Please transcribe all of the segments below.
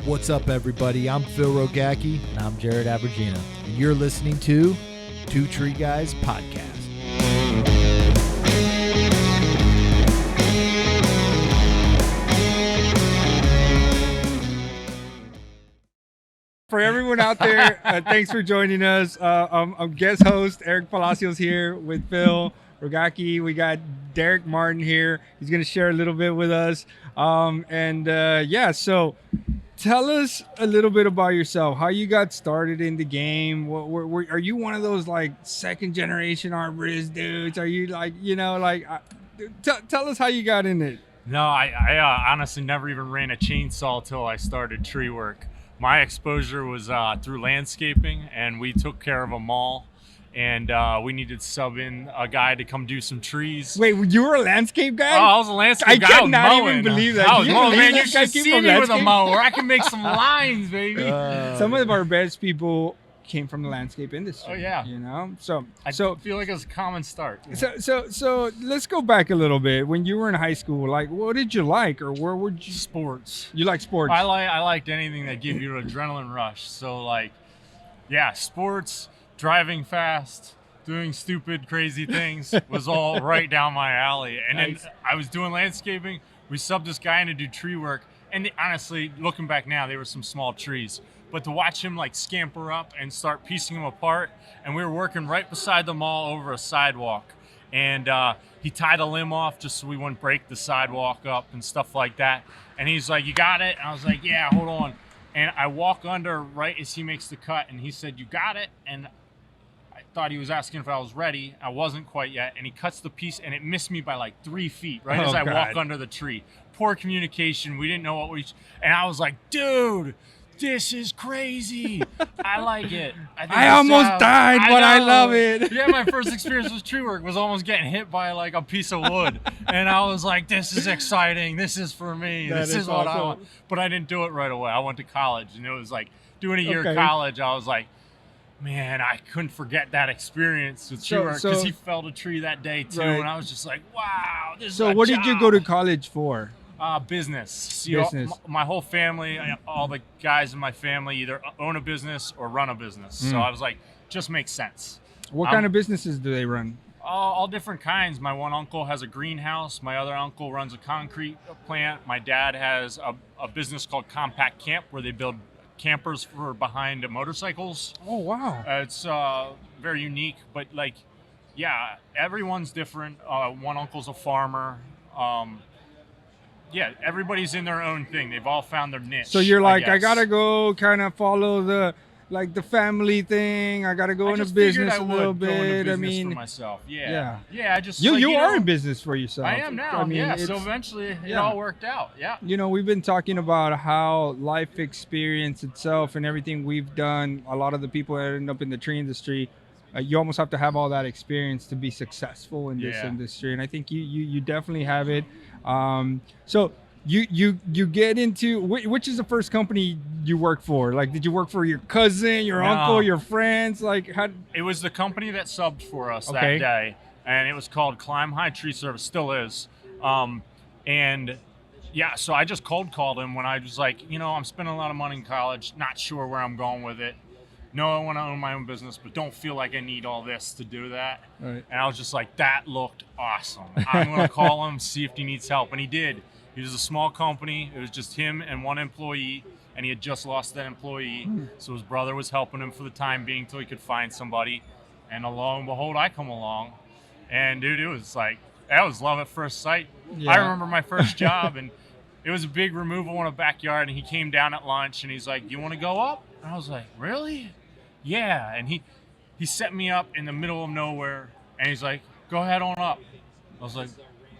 What's up, everybody? I'm Phil Rogacki. And I'm Jared Abergina. And you're listening to Two Tree Guys Podcast. For everyone out there, thanks for joining us. I'm guest host Erick Palacios here with Phil Rogacki. We got DERRICK Martin here. He's going to share a little bit with us. So tell us a little bit about yourself, how you got started in the game. Are you one of those like second generation arborist dudes? Are you like, tell us how you got in it. No, I honestly never even ran a chainsaw till I started tree work. My exposure was through landscaping, and we took care of a mall, and we needed to sub in a guy to come do some trees. Wait, you were a landscape guy? Oh, I was a landscape guy. I cannot even believe that. I was mowing, man. You should see me with a mower. I can make some lines, baby. Some of our best people came from the landscape industry. Oh yeah, So I feel like it was a common start. So let's go back a little bit. When you were in high school, like, what did you like, or where would you? Sports. You like sports? I liked anything that gave you an adrenaline rush. So sports, driving fast, doing stupid, crazy things was all right down my alley. And nice. Then I was doing landscaping. We subbed this guy in to do tree work. And honestly, looking back now, they were some small trees. But to watch him like scamper up and start piecing them apart, and we were working right beside the mall over a sidewalk, and he tied a limb off just so we wouldn't break the sidewalk up and stuff like that. And he's like, "You got it?" And I was like, "Yeah, hold on." And I walk under right as he makes the cut, and he said, "You got it?" And I thought he was asking if I was ready. I wasn't quite yet. And he cuts the piece, and it missed me by like 3 feet right as I walk under the tree. Poor communication. We didn't know what we. And I was like, "Dude, this is crazy. I like it. I almost died, but I love it." Yeah, my first experience with tree work was almost getting hit by like a piece of wood. And I was like, this is exciting. This is for me. This is what I want. But I didn't do it right away. I went to college, and it was like doing a year of college. I was like, man, I couldn't forget that experience with tree work, because he felled a tree that day too. Right. And I was just like, wow, this is a what job. Did you go to college for? Business. Business. My whole family, all the guys in my family either own a business or run a business. So I was like, just makes sense. What kind of businesses do they run? All different kinds. My one uncle has a greenhouse. My other uncle runs a concrete plant. My dad has a business called Compact Camp, where they build campers for behind motorcycles. Oh, wow. It's very unique, but everyone's different. One uncle's a farmer. Yeah, everybody's in their own thing. They've all found their niche. So you're like, I gotta go kind of follow the family thing. I gotta go into business a little bit. I mean, for myself. Yeah. I just you are in business for yourself. I am now. So eventually it all worked out. Yeah. We've been talking about how life experience itself and everything we've done. A lot of the people that end up in the tree industry, you almost have to have all that experience to be successful in this industry, and I think you definitely have it. So you get into which is the first company you worked for? Like, did you work for your cousin, your uncle, your friends? Like, how? It was the company that subbed for us that day, and it was called Climb High Tree Service. Still is. So I just cold called him when I was like, I'm spending a lot of money in college, not sure where I'm going with it. No, I want to own my own business, but don't feel like I need all this to do that. Right. And I was just like, that looked awesome. I'm going to call him, see if he needs help. And he did. He was a small company. It was just him and one employee, and he had just lost that employee. So his brother was helping him for the time being till he could find somebody. And lo and behold, I come along. And dude, it was like, that was love at first sight. Yeah. I remember my first job, and it was a big removal in a backyard, and he came down at lunch, and he's like, "You want to go up?" And I was like, "Really?" Yeah. And he set me up in the middle of nowhere, and he's like, "Go ahead on up." I was like,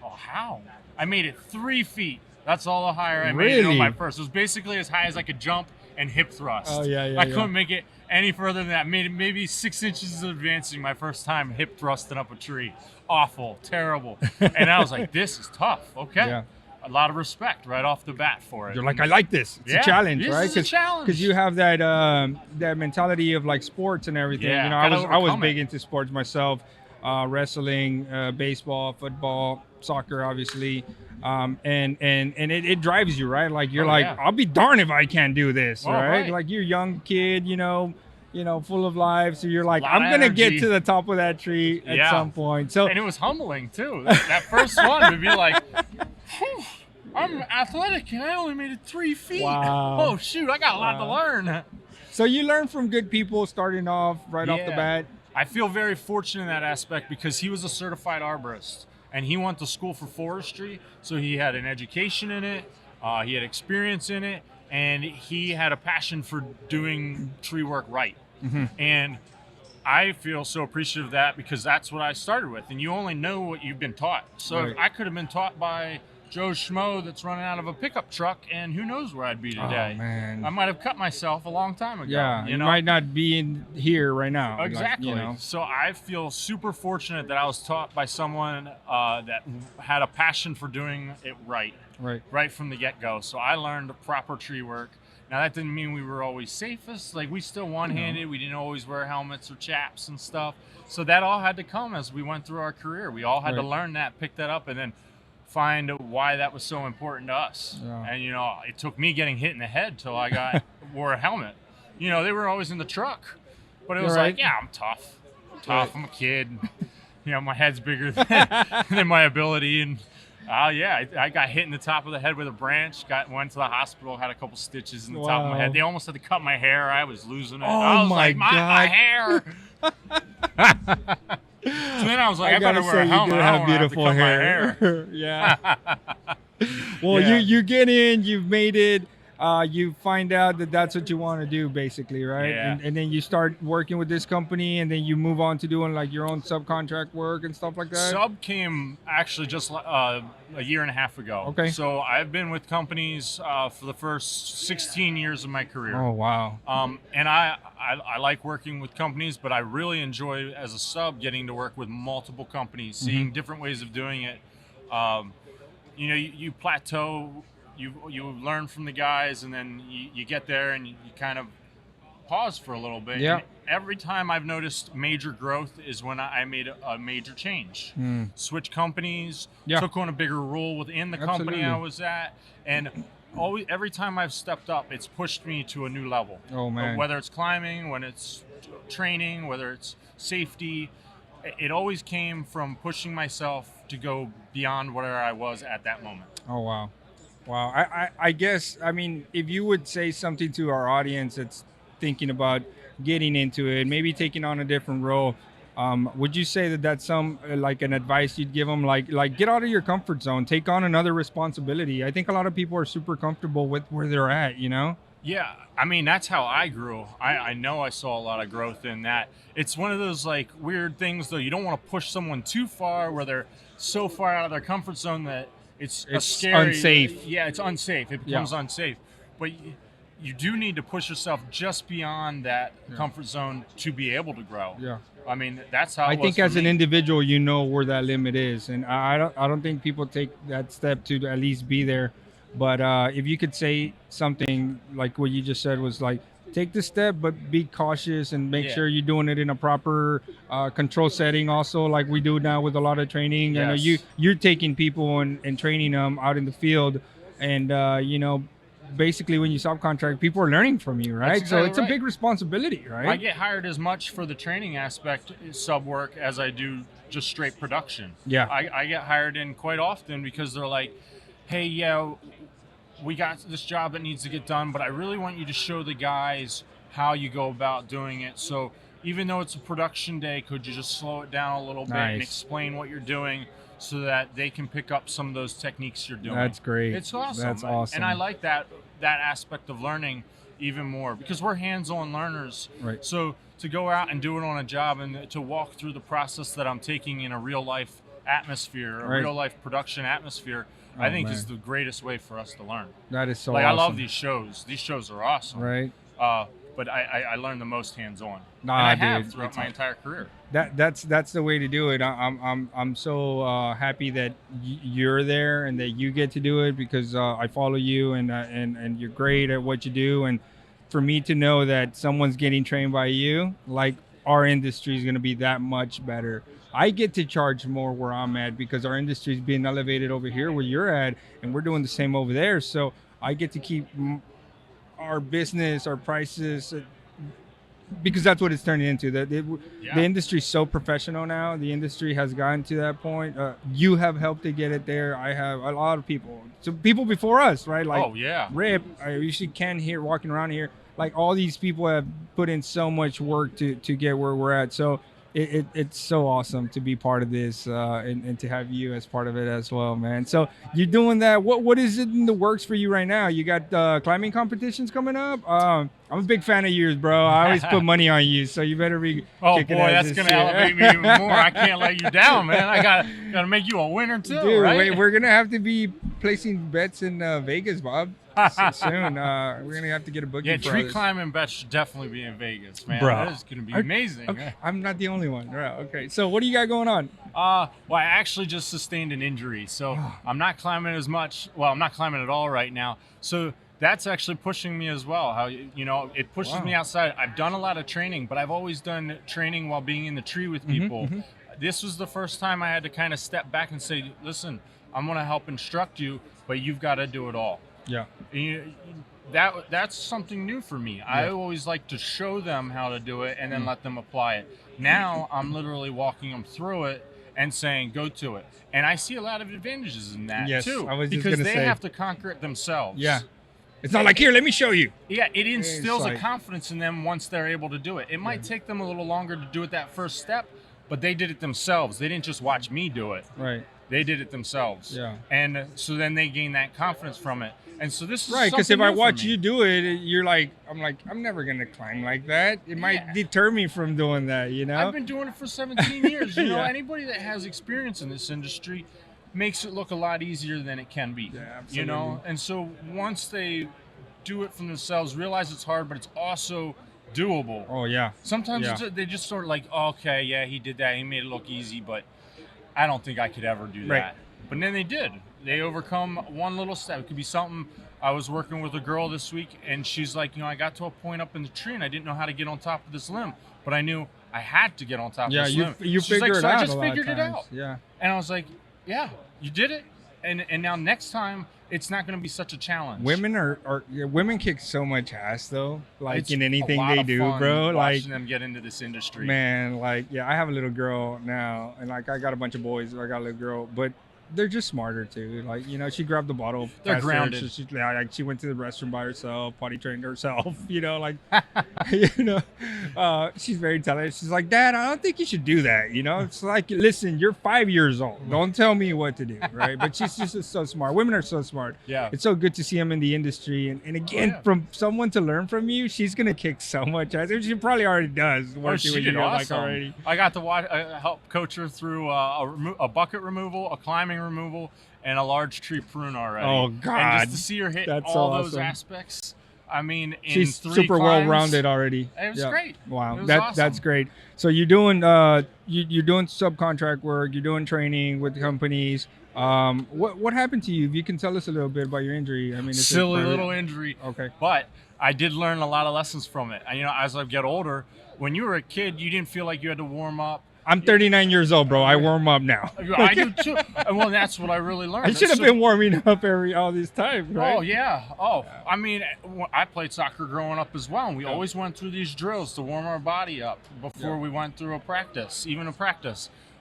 "Oh, how?" I made it 3 feet. That's all the higher I made it on my first. It was basically as high as I could jump and hip thrust. Oh, yeah. I couldn't make it any further than that. Made it maybe 6 inches of advancing my first time hip thrusting up a tree. Awful, terrible. And I was like, this is tough. Okay. Yeah. A lot of respect right off the bat for it. You're like, I like this. It's a challenge, right? It's a challenge. Because you have that mentality of like sports and everything. Yeah, I was big into sports myself, wrestling, baseball, football, soccer, obviously. and it drives you, right? Like you're I'll be darned if I can't do this, right? Like you're a young kid, full of life. So you're like, I'm gonna get to the top of that tree at some point. So and it was humbling too. That first one would be like, I'm athletic and I only made it 3 feet. Wow. Oh shoot, I got a lot to learn. So you learn from good people starting off right off the bat. I feel very fortunate in that aspect because he was a certified arborist and he went to school for forestry, so he had an education in it, he had experience in it, and he had a passion for doing tree work right. And I feel so appreciative of that because that's what I started with, and you only know what you've been taught. So I could have been taught by Joe Schmo that's running out of a pickup truck, and who knows where I'd be today. Oh, man. I might have cut myself a long time ago. Yeah, you might not be in here right now. Exactly. So I feel super fortunate that I was taught by someone that had a passion for doing it right from the get-go. So I learned proper tree work. Now, that didn't mean we were always safest. Like, we still one-handed. We didn't always wear helmets or chaps and stuff. So that all had to come as we went through our career. We all had to learn that, pick that up, and then find why that was so important to us. And it took me getting hit in the head till I wore a helmet. They were always in the truck, but it was like, I'm tough. I'm a kid. My head's bigger than my ability, and I got hit in the top of the head with a branch. Went to the hospital, had a couple stitches in the top of my head. They almost had to cut my hair. I was losing it. I was like, my hair. So then I was like, I better wear a helmet. I don't have beautiful hair. Yeah. Well, you get in, you've made it. You find out that that's what you want to do, basically, right? Yeah. And then you start working with this company, and then you move on to doing like your own subcontract work and stuff like that. Sub came actually just a year and a half ago. Okay. So I've been with companies for the first 16 years of my career. Oh, wow. And I like working with companies, but I really enjoy as a sub getting to work with multiple companies, seeing different ways of doing it. You plateau. You learn from the guys, and then you get there and you kind of pause for a little bit. Yeah. And every time I've noticed major growth is when I made a major change. Switch companies, took on a bigger role within the company I was at, and every time I've stepped up, it's pushed me to a new level. Oh, man. Whether it's climbing, when it's training, whether it's safety, it always came from pushing myself to go beyond where I was at that moment. Oh, wow. Wow. I guess, if you would say something to our audience that's thinking about getting into it, maybe taking on a different role, would you say that that's an advice you'd give them? Like get out of your comfort zone, take on another responsibility. I think a lot of people are super comfortable with where they're at, Yeah, that's how I grew. I know I saw a lot of growth in that. It's one of those weird things, though. You don't want to push someone too far where they're so far out of their comfort zone that it's scary. Unsafe. Yeah, it's unsafe. It becomes unsafe. But you do need to push yourself just beyond that comfort zone to be able to grow. Yeah. That's how I think as an individual, where that limit is. And I don't think people take that step to at least be there. But if you could say something like what you just said was take the step, but be cautious and make sure you're doing it in a proper control setting also, like we do now with a lot of training. Yes. You're taking people and training them out in the field. And, basically when you subcontract, people are learning from you, right? Exactly so it's a big responsibility, right? I get hired as much for the training aspect sub work as I do just straight production. Yeah. I get hired in quite often because they're like, hey, we got this job that needs to get done, but I really want you to show the guys how you go about doing it. So even though it's a production day, could you just slow it down a little bit and explain what you're doing so that they can pick up some of those techniques you're doing? That's great. It's awesome. That's awesome. And I like that aspect of learning even more because we're hands-on learners. Right. So to go out and do it on a job and to walk through the process that I'm taking in a real-life atmosphere, a real-life production atmosphere, I think is the greatest way for us to learn. That is so awesome. I love these shows. These shows are awesome. Right. But I learned the most hands-on. Nah, and I dude, have throughout my entire career. That's the way to do it. I'm so happy that you're there and that you get to do it because I follow you and you're great at what you do. And for me to know that someone's getting trained by you, our industry is going to be that much better. I get to charge more where I'm at because our industry is being elevated over here where you're at, and we're doing the same over there. So I get to keep our business, our prices, because that's what it's turning into. The industry is so professional now. The industry has gotten to that point. You have helped to get it there. I have a lot of people. So people before us, right? Like Rip, I usually can hear walking around here. Like all these people have put in so much work to get where we're at. So it's so awesome to be part of this and to have you as part of it as well, man. So you're doing that. What is it in the works for you right now? You got climbing competitions coming up? I'm a big fan of yours, bro. I always put money on you, so you better be kicking ass that's going to elevate me even more. I can't let you down, man. I gotta make you a winner too, dude, right? We're going to have to be placing bets in Vegas, Bob. Soon. We're gonna have to get a booking. Yeah, tree climbing bets should definitely be in Vegas, man. Bro. That is gonna be amazing. Okay. I'm not the only one. Right. Okay. So what do you got going on? Well, I actually just sustained an injury, so I'm not climbing as much. Well, I'm not climbing at all right now. So that's actually pushing me as well. How it pushes me outside. I've done a lot of training, but I've always done training while being in the tree with people. This was the first time I had to kind of step back and say, listen, I'm gonna help instruct you, but you've got to do it all. Yeah. That's something new for me. I always like to show them how to do it and then let them apply it. Now I'm literally walking them through it and saying, go to it. And I see a lot of advantages in that too. Because they have to conquer it themselves. Yeah. It's not like, here, let me show you. Yeah, it instills a confidence in them once they're able to do it. It might take them a little longer to do it that first step, but they did it themselves. They didn't just watch me do it. Right. They did it themselves. Yeah. And so then they gain that confidence from it. And so this is right, because if I watch you do it, you're like, I'm never gonna climb like that. It might deter me from doing that, I've been doing it for 17 years. You know, anybody that has experience in this industry makes it look a lot easier than it can be. Yeah, absolutely. You know, and so once they do it for themselves, realize it's hard, but it's also doable. Oh yeah. Sometimes they just sort of like, okay, yeah, he did that. He made it look easy, but I don't think I could ever do that. But then they did. They overcome one little step. It could be something. I was working with a girl this week, and she's like, I got to a point up in the tree, and I didn't know how to get on top of this limb, but I knew I had to get on top of this limb. You she's figure like, it so out. I just figured it out. Yeah. And I was like, yeah, you did it. And now next time, it's not going to be such a challenge. Women kick so much ass though, like it's in anything they do, bro. Watching them get into this industry. Man, like, I have a little girl now, and like I got a bunch of boys. I got a little girl, but they're just smarter too. Like, she grabbed the bottle. They're grounded. She went to the restroom by herself, potty trained herself. She's very talented. She's like, Dad, I don't think you should do that. It's like, listen, you're 5 years old. Don't tell me what to do, right? But she's just so smart. Women are so smart. Yeah. It's so good to see them in the industry. And again, from someone to learn from you, she's gonna kick so much ass. She probably already does. She did awesome. Already. I got to help coach her through a bucket removal, a climbing removal, and a large tree prune already. Oh God! And just to see her hit those aspects, I mean, she's climbs, super well-rounded already. It was great. Wow, awesome. That's great. So you're doing you're doing subcontract work. You're doing training with companies. What happened to you? If you can tell us a little bit about your injury. I mean, it's silly little injury. Okay, but I did learn a lot of lessons from it. As I get older, when you were a kid, you didn't feel like you had to warm up. I'm 39 years old, bro. I warm up now. I do too. Well, that's what I really learned. I should have been warming up all this time, right? Oh, yeah. I mean, I played soccer growing up as well, and we always went through these drills to warm our body up before we went through a practice.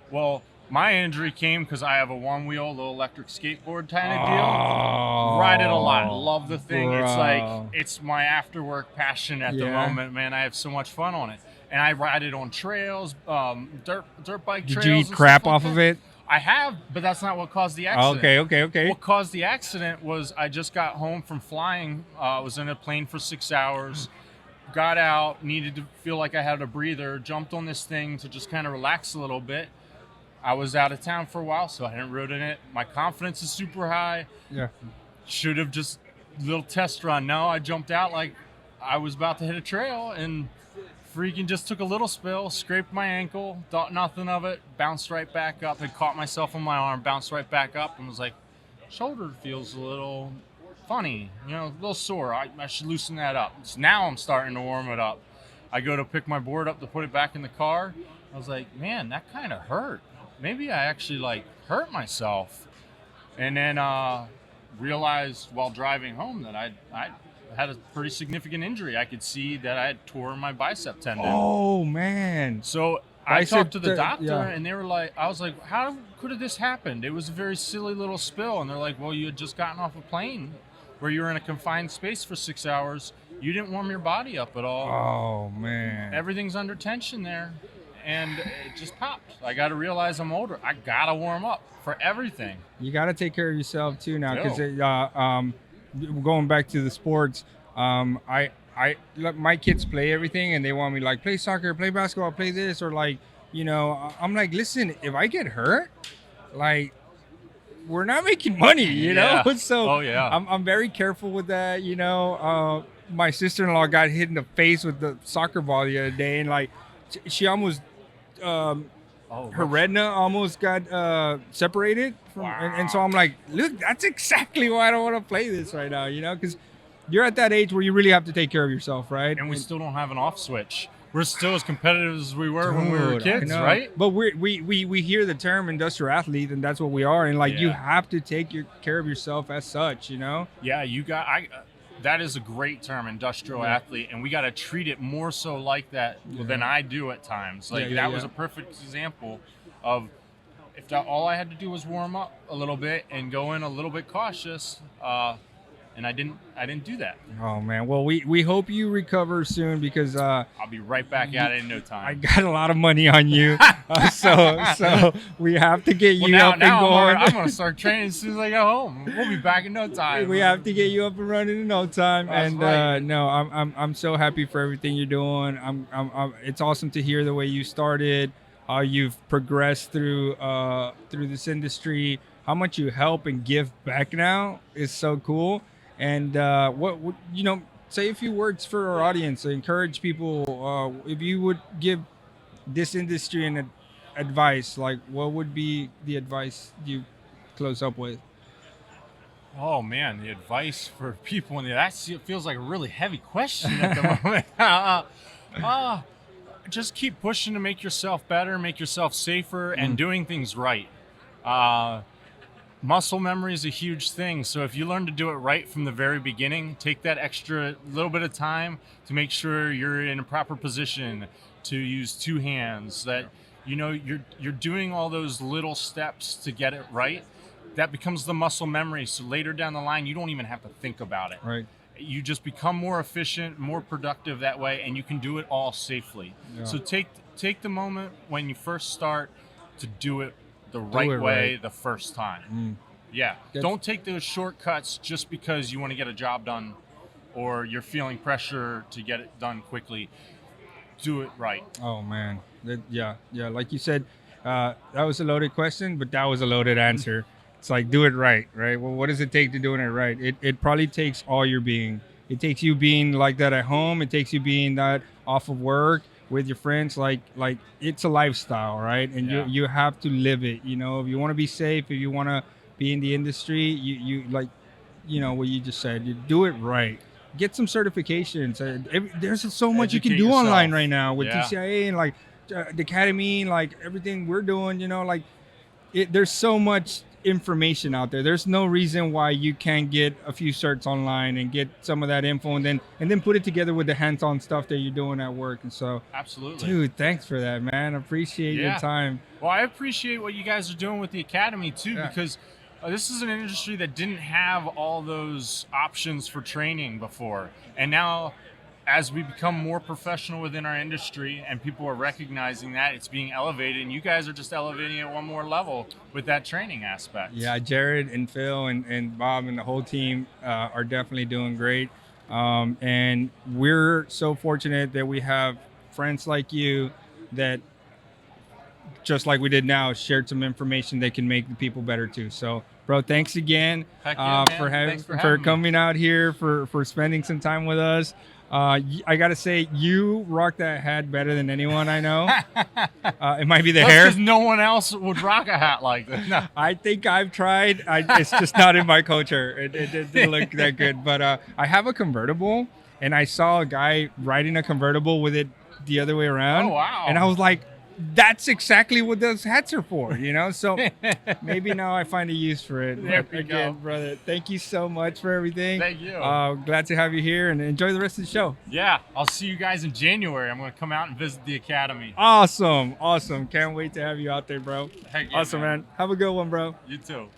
Well, my injury came because I have a one-wheel, little electric skateboard kind of deal. Ride it a lot. Love the thing. Bro. It's my after-work passion at the moment, man. I have so much fun on it. And I ride it on trails, dirt bike trails. Did you eat crap off of it? I have, but that's not what caused the accident. Okay. What caused the accident was I just got home from flying. I was in a plane for 6 hours, got out, needed to feel like I had a breather, jumped on this thing to just kind of relax a little bit. I was out of town for a while, so I hadn't ridden it. My confidence is super high. Yeah. Should have just little test run. No, I jumped out like I was about to hit a trail and freaking just took a little spill, scraped my ankle, thought nothing of it, bounced right back up, had caught myself on my arm, bounced right back up, and was like, shoulder feels a little funny, a little sore. I should loosen that up. So now I'm starting to warm it up. I go to pick my board up to put it back in the car. I was like, man, that kind of hurt. Maybe I actually like hurt myself. And then realized while driving home that I had a pretty significant injury. I could see that I had torn my bicep tendon. Oh man. So I talked to the doctor, yeah. and they were like, I was like, how could have this happened? It was a very silly little spill. And they're like, well, you had just gotten off a plane where you were in a confined space for 6 hours. You didn't warm your body up at all. Oh man. Everything's under tension there. And it just popped. I got to realize I'm older. I got to warm up for everything. You got to take care of yourself too now, because going back to the sports, I my kids play everything, and they want me like play soccer, play basketball, play this, or like, you know, I'm like, listen, if I get hurt, like, we're not making money, you know. So I'm very careful with that, you know. My sister-in-law got hit in the face with the soccer ball the other day, and like she almost her retina almost got separated from, and so I'm like, look, that's exactly why I don't want to play this right now, you know, because you're at that age where you really have to take care of yourself, right? And we still don't have an off switch. We're still as competitive as we were when we were kids, right? But we hear the term industrial athlete, and that's what we are, and like you have to take care of yourself as such, you know? Yeah, that is a great term, industrial athlete, and we got to treat it more so like that than I do at times. Like that was a perfect example of if all I had to do was warm up a little bit and go in a little bit cautious, and I didn't do that. Oh man, well we hope you recover soon, because I'll be right back at it in no time. I got a lot of money on you, so we have to get you up and going. I'm gonna start training as soon as I go home. We'll be back in no time. We have to get you up and running in no time. That's and right. no, I'm so happy for everything you're doing. It's awesome to hear the way you started, how you've progressed through this industry, how much you help and give back now is so cool. And what you know, say a few words for our audience, encourage people. If you would give this industry an advice, like what would be the advice you close up with? Oh man, the advice for people, and that feels like a really heavy question at the moment. Just keep pushing to make yourself better, make yourself safer, and doing things right. Muscle memory is a huge thing. So if you learn to do it right from the very beginning, take that extra little bit of time to make sure you're in a proper position to use two hands, that you know you're doing all those little steps to get it right. That becomes the muscle memory. So later down the line, you don't even have to think about it. Right. You just become more efficient, more productive that way, and you can do it all safely. Yeah. So take the moment when you first start to do it the right way the first time. Yeah. Don't take those shortcuts just because you want to get a job done or you're feeling pressure to get it done quickly. Do it right. Oh man. Yeah. Like you said, that was a loaded question, but that was a loaded answer. It's like, do it right? Well, what does it take to doing it right? It probably takes all your being. It takes you being like that at home. It takes you being that off of work with your friends. Like it's a lifestyle, right? And you have to live it. You know, if you want to be safe, if you want to be in the industry, you like, you know what you just said. You do it right. Get some certifications. There's so much you can do online right now with TCIA and like the academy, like everything we're doing. You know, like there's so much information out there. There's no reason why you can't get a few certs online and get some of that info and then put it together with the hands-on stuff that you're doing at work. And so absolutely, dude, thanks for that, man. I appreciate your time. Well, I appreciate what you guys are doing with the academy too, because this is an industry that didn't have all those options for training before, and now as we become more professional within our industry and people are recognizing that, it's being elevated, and you guys are just elevating it one more level with that training aspect. Yeah, Jared and Phil and Bob and the whole team are definitely doing great. And we're so fortunate that we have friends like you that, just like we did now, shared some information that can make the people better too. So, bro, thanks again for coming out here, for spending some time with us. I gotta say, you rock that hat better than anyone I know. It might be the hair. Because no one else would rock a hat like that. No. I think I've tried. It's just not in my culture. It didn't look that good. But I have a convertible, and I saw a guy riding a convertible with it the other way around. Oh, wow. And I was like, that's exactly what those hats are for, you know? So maybe now I find a use for it. There we Again, go. brother, thank you so much for everything. Thank you. Glad to have you here, and enjoy the rest of the show. Yeah, I'll see you guys in January. I'm going to come out and visit the Academy. Awesome. Can't wait to have you out there, bro. Heck yeah, Awesome, man. Have a good one, bro. You too.